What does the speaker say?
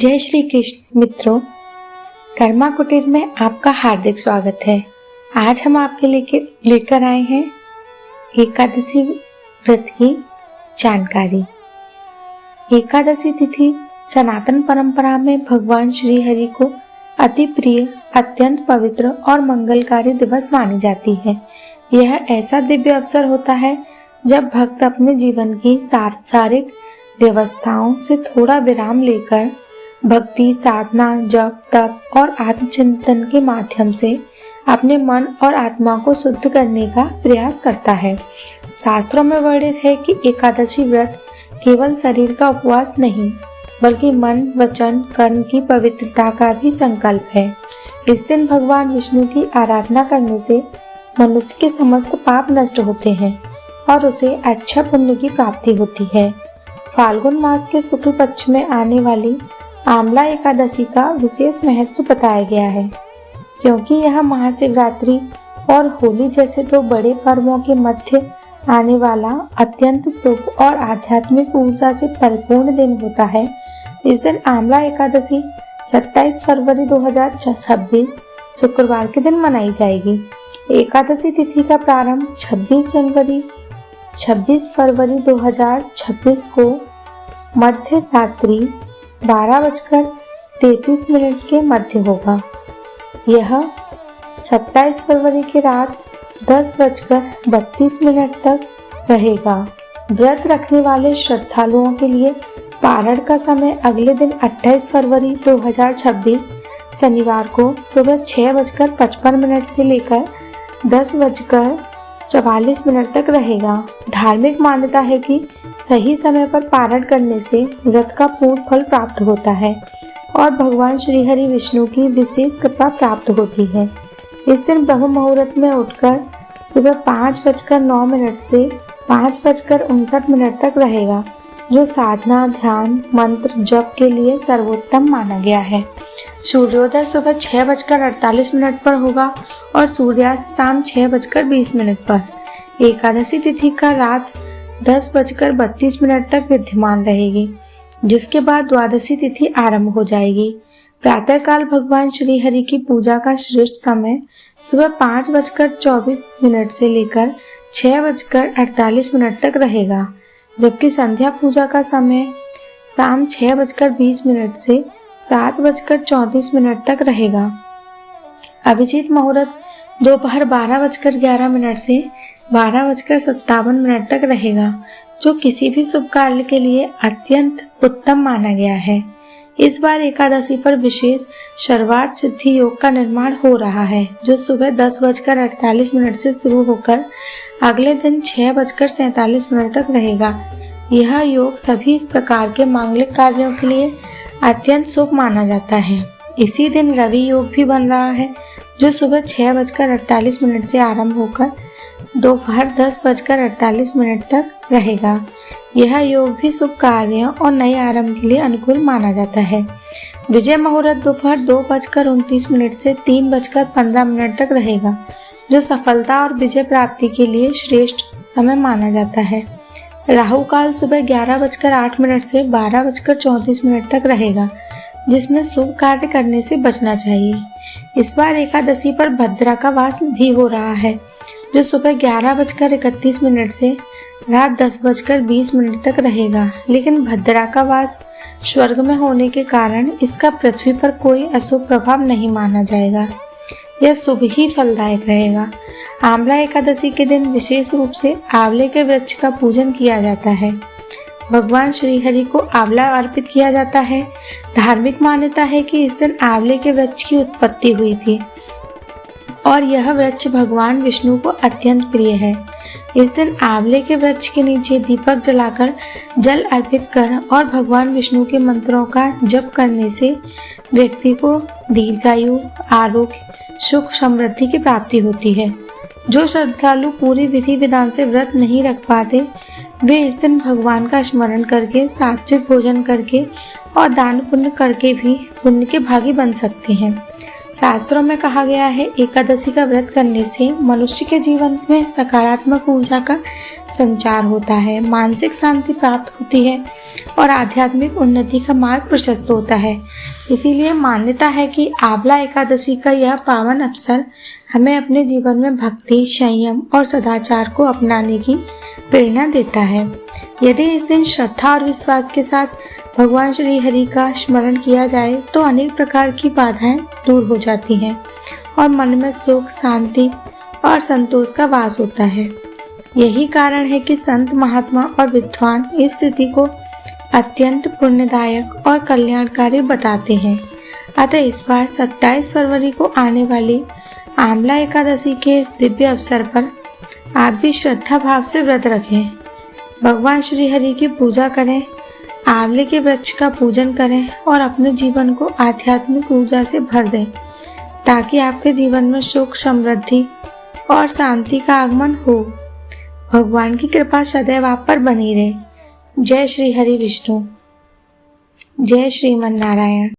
जय श्री कृष्ण मित्रों, कर्मा कुटीर में आपका हार्दिक स्वागत है। आज हम आपके लेकर आए हैं एकादशी व्रत की जानकारी। एकादशी तिथि सनातन परंपरा में भगवान श्री हरि को अति प्रिय, अत्यंत पवित्र और मंगलकारी दिवस मानी जाती है। यह ऐसा दिव्य अवसर होता है जब भक्त अपने जीवन की सांसारिक व्यवस्थाओं से थोड़ा विराम लेकर भक्ति, साधना, जप, तप और आत्मचिंतन के माध्यम से अपने मन और आत्मा को शुद्ध करने का प्रयास करता है। शास्त्रों में वर्णित है कि एकादशी व्रत केवल शरीर का उपवास नहीं, बल्कि मन, वचन, कर्म की पवित्रता का भी संकल्प है। इस दिन भगवान विष्णु की आराधना करने से मनुष्य के समस्त पाप नष्ट होते हैं और उसे अच्छा पुण्य की प्राप्ति होती है। फाल्गुन मास के शुक्ल पक्ष में आने वाली आमला एकादशी का विशेष महत्व बताया गया है, क्योंकि यह महाशिवरात्रि और होली जैसे दो बड़े पर्वों के मध्य आने वाला अत्यंत शुभ और आध्यात्मिक ऊर्जा से परिपूर्ण दिन होता है। इस दिन आमला एकादशी 27 फरवरी 2026 शुक्रवार के दिन मनाई जाएगी। एकादशी तिथि का प्रारंभ 26 फरवरी 2026 को मध्य रात्रि 12:33 के मध्य होगा। यह 27 फरवरी की रात 10:32 तक रहेगा। व्रत रखने वाले श्रद्धालुओं के लिए पारण का समय अगले दिन 28 फरवरी 2026 शनिवार को सुबह 6:55 से लेकर 10:44 तक रहेगा। धार्मिक मान्यता है कि सही समय पर पारण करने से व्रत का पूर्ण फल प्राप्त होता है और भगवान श्री हरि विष्णु की विशेष कृपा प्राप्त होती है। इस दिन ब्रह्म मुहूर्त में उठकर सुबह 5:09 से 5:59 तक रहेगा, जो साधना, ध्यान, मंत्र जप के लिए सर्वोत्तम माना गया है। सूर्योदय सुबह 6:48 पर होगा और सूर्यास्त शाम 6:20 पर। एकादशी तिथि का रात 10:32 तक विद्यमान रहेगी, जिसके बाद द्वादशी तिथि आरंभ हो जाएगी। प्रातःकाल भगवान श्री हरि की पूजा का श्रेष्ठ समय सुबह 5:24 से लेकर 6:48 तक रहेगा, जबकि संध्या पूजा का समय शाम 6:20 से 7:34 तक रहेगा। अभिजीत मुहूर्त दोपहर 12:11 से 12:57 तक रहेगा, जो किसी भी शुभ कार्य के लिए अत्यंत उत्तम माना गया है। इस बार एकादशी पर विशेष सर्वार्थ सिद्धि योग का निर्माण हो रहा है, जो सुबह 10:48 से शुरू होकर अगले दिन 6:47 तक रहेगा। यह योग सभी इस प्रकार के मांगलिक कार्यों के लिए अत्यंत शुभ माना जाता है। इसी दिन रवि योग भी बन रहा है, जो सुबह 6:48 से आरंभ होकर दोपहर 10:48 तक रहेगा। यह योग भी शुभ कार्यों और नए आरंभ के लिए अनुकूल माना जाता है। विजय मुहूर्त दोपहर 2:29 से 3:15 तक रहेगा, जो सफलता और विजय प्राप्ति के लिए श्रेष्ठ समय माना जाता है। राहु काल सुबह 11:08 से 12:34 तक रहेगा, जिसमें शुभ कार्य करने से बचना चाहिए। इस बार एकादशी पर भद्रा का वास भी हो रहा है, जो सुबह 11:31 से रात 10:20 तक रहेगा, लेकिन भद्रा का वास स्वर्ग में होने के कारण इसका पृथ्वी पर कोई अशुभ प्रभाव नहीं माना जाएगा। यह शुभ ही फलदायक रहेगा। आंवला एकादशी के दिन विशेष रूप से आंवले के वृक्ष का पूजन किया जाता है। भगवान श्री हरि को आंवला अर्पित किया जाता है। धार्मिक मान्यता है कि इस दिन आंवले के वृक्ष की उत्पत्ति हुई थी और यह वृक्ष भगवान विष्णु को अत्यंत प्रिय है। इस दिन आंवले के वृक्ष के नीचे दीपक जलाकर जल अर्पित कर और भगवान विष्णु के मंत्रों का जप करने से व्यक्ति को दीर्घायु, आरोग्य, सुख, समृद्धि की प्राप्ति होती है। जो श्रद्धालु पूरी विधि विधान से व्रत नहीं रख पाते, वे इस दिन भगवान का स्मरण करके, सात्विक भोजन करके और दान पुण्य करके भी पुण्य के भागी बन सकते हैं। शास्त्रों में कहा गया है, एकादशी का व्रत करने से मनुष्य के जीवन में सकारात्मक ऊर्जा का संचार होता है, मानसिक शांति प्राप्त होती है और आध्यात्मिक उन्नति का मार्ग प्रशस्त होता है। इसीलिए मान्यता है कि आंवला एकादशी का यह पावन अवसर हमें अपने जीवन में भक्ति, संयम और सदाचार को अपनाने की प्रेरणा देता है। यदि इस दिन श्रद्धा और विश्वास के साथ भगवान श्री हरि का स्मरण किया जाए तो अनेक प्रकार की बाधाएं दूर हो जाती हैं और मन में सुख, शांति और संतोष का वास होता है। यही कारण है कि संत, महात्मा और विद्वान इस तिथि को अत्यंत पुण्यदायक और कल्याणकारी बताते हैं। अतः इस बार 27 फरवरी को आने वाली आंवला एकादशी के इस दिव्य अवसर पर आप भी श्रद्धा भाव से व्रत रखें, भगवान श्री हरि की पूजा करें, आंवले के वृक्ष का पूजन करें और अपने जीवन को आध्यात्मिक ऊर्जा से भर दें, ताकि आपके जीवन में सुख, समृद्धि और शांति का आगमन हो। भगवान की कृपा सदैव आप पर बनी रहे। जय श्री हरि विष्णु, जय श्रीमन नारायण।